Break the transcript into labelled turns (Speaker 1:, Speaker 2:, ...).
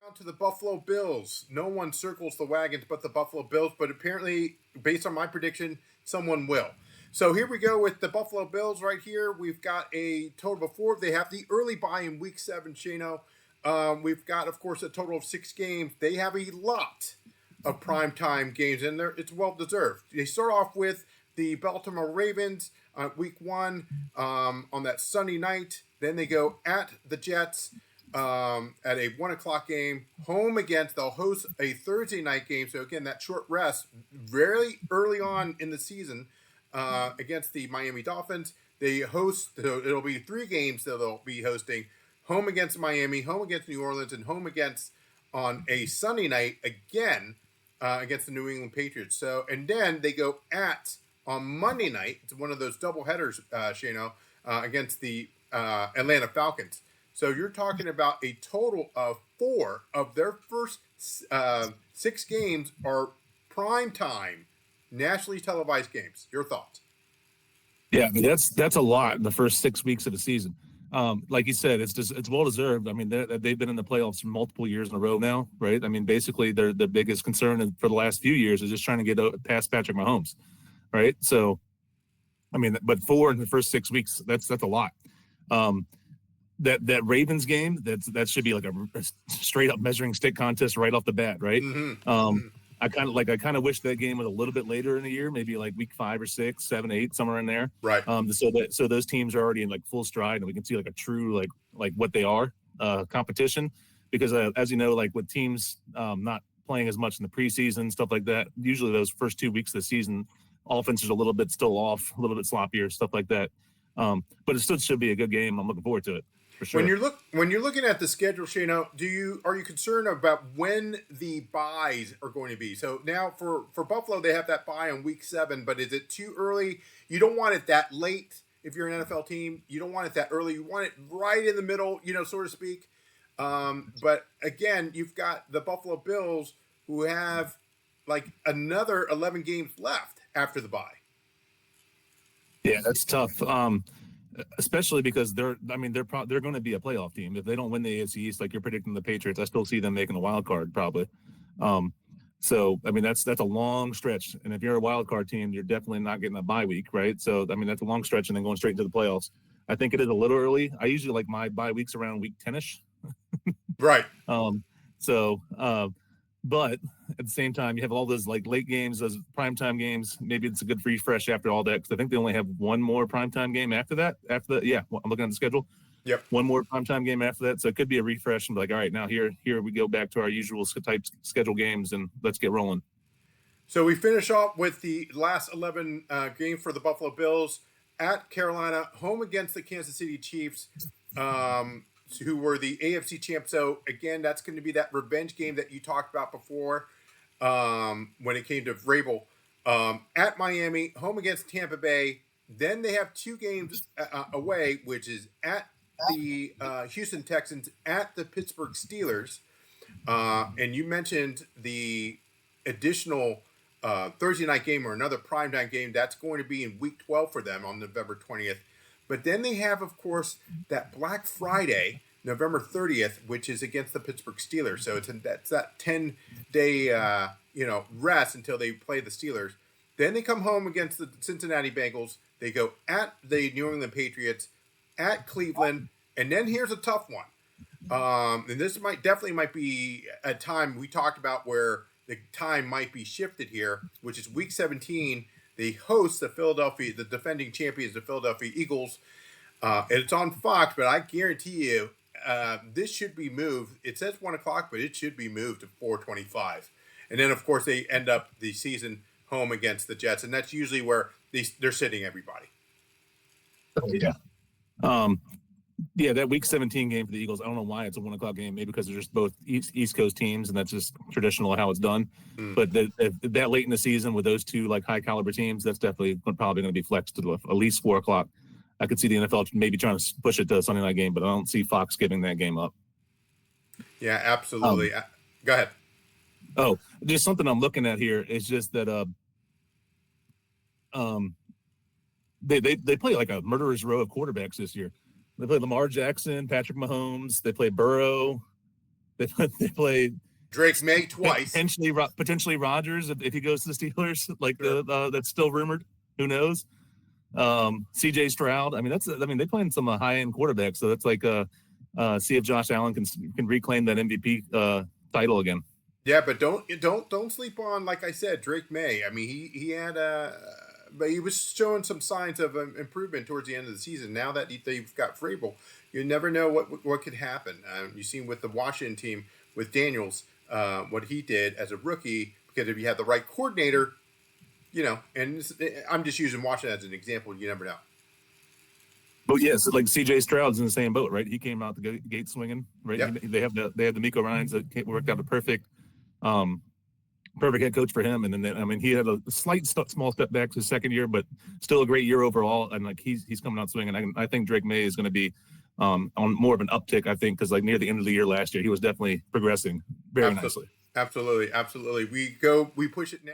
Speaker 1: Down to the Buffalo Bills. No one circles the wagons but the Buffalo Bills, but apparently, based on my prediction, someone will. So here we go with the Buffalo Bills right here. We've got a total of four. They have the early bye in week 7, Shano. We've got, of course, a total of 6 games. They have a lot of primetime games in there. It's well deserved. They start off with the Baltimore Ravens week 1 on that Sunday night. Then they go at the Jets at a 1 o'clock game. Home against, they'll host a Thursday night game. So again, that short rest very early on in the season against the Miami Dolphins. They host, it'll be 3 games that they'll be hosting. Home against Miami, home against New Orleans, and home against on a Sunday night again against the New England Patriots. So, and then they go at on Monday night. It's one of those double headers, Shano, against the Atlanta Falcons. So you're talking about a total of 4 of their first 6 games are prime time, nationally televised games. Your thoughts?
Speaker 2: Yeah, I mean, that's a lot in the first 6 weeks of the season. Like you said, it's well deserved. I mean, they've been in the playoffs for multiple years in a row now, right? I mean, basically, their biggest concern for the last few years is just trying to get past Patrick Mahomes, right? So, I mean, but 4 in the first 6 weeks, that's a lot. That Ravens game, that should be like a straight up measuring stick contest right off the bat, right?
Speaker 1: Mm-hmm.
Speaker 2: I kind of wish that game was a little bit later in the year, maybe like week 5 or 6, 7, 8, somewhere in there.
Speaker 1: Right.
Speaker 2: So those teams are already in like full stride, and we can see like a true like what they are competition. Because as you know, like with teams not playing as much in the preseason, stuff like that, usually those first 2 weeks of the season, offense is a little bit still off, a little bit sloppier, stuff like that. But it still should be a good game. I'm looking forward to it. For sure.
Speaker 1: When you're looking at the schedule, Shano, are you concerned about when the buys are going to be? So now for Buffalo, they have that buy on week 7, but is it too early? You don't want it that late if you're an NFL team. You don't want it that early. You want it right in the middle, so to speak. But again, you've got the Buffalo Bills who have like another 11 games left after the bye.
Speaker 2: Yeah, that's tough. Especially because they're going to be a playoff team. If they don't win the AFC East, like you're predicting the Patriots, I still see them making a wild card probably. So I mean that's a long stretch, and if you're a wild card team, you're definitely not getting a bye week, right? So I mean that's a long stretch, and then going straight into the playoffs. I think it is a little early. I usually like my bye weeks around week 10ish.
Speaker 1: Right.
Speaker 2: But at the same time, you have all those like late games, those primetime games. Maybe it's a good refresh after all that, because I think they only have one more primetime game after that. I'm looking at the schedule.
Speaker 1: Yep.
Speaker 2: One more primetime game after that, so it could be a refresh and be like, all right, now here we go back to our usual type schedule games, and let's get rolling.
Speaker 1: So we finish off with the last 11 game for the Buffalo Bills at Carolina, home against the Kansas City Chiefs. Who were the AFC champs. So, again, that's going to be that revenge game that you talked about before when it came to Vrabel. At Miami, home against Tampa Bay. Then they have 2 games away, which is at the Houston Texans, at the Pittsburgh Steelers. And you mentioned the additional Thursday night game or another primetime game. That's going to be in week 12 for them on November 20th. But then they have, of course, that Black Friday, November 30th, which is against the Pittsburgh Steelers. So that's that 10-day, rest until they play the Steelers. Then they come home against the Cincinnati Bengals. They go at the New England Patriots, at Cleveland, and then here's a tough one. And this might be a time we talked about where the time might be shifted here, which is week 17. They host the defending champions, the Philadelphia Eagles. And it's on Fox, but I guarantee you this should be moved. It says 1 o'clock, but it should be moved to 4:25. And then, of course, they end up the season home against the Jets, and that's usually where they're sitting everybody.
Speaker 2: Oh, yeah. Yeah, that Week 17 game for the Eagles, I don't know why it's a 1 o'clock game. Maybe because they're just both East Coast teams, and that's just traditional how it's done. But that late in the season with those 2 like high caliber teams, that's definitely probably going to be flexed to at least 4 o'clock. I could see the NFL maybe trying to push it to a Sunday night game, but I don't see Fox giving that game up.
Speaker 1: Yeah, absolutely. Go ahead.
Speaker 2: Oh, just something I'm looking at here is just that they play like a murderer's row of quarterbacks this year. They play Lamar Jackson, Patrick Mahomes. They play Burrow. They play
Speaker 1: Drake May twice.
Speaker 2: Potentially Rodgers if he goes to the Steelers, like
Speaker 1: Sure.
Speaker 2: that's still rumored. Who knows? CJ Stroud. I mean, they playing some high end quarterbacks, so that's like see if Josh Allen can reclaim that MVP title again.
Speaker 1: Yeah, but don't sleep on, like I said, Drake May. I mean, he had but he was showing some signs of improvement towards the end of the season. Now that they've got Vrabel, you never know what could happen. You've seen with the Washington team with Daniels, what he did as a rookie, because if you have the right coordinator, and I'm just using Washington as an example. You never know.
Speaker 2: But yes, like CJ Stroud's in the same boat, right? He came out the gate swinging, right?
Speaker 1: Yep.
Speaker 2: They have the Miko Ryans that worked out a perfect head coach for him. And then he had a slight small step back to his second year, but still a great year overall. And like he's coming out swinging. I think Drake May is going to be on more of an uptick. I think because like near the end of the year last year, he was definitely progressing very nicely.
Speaker 1: Absolutely. We push it now.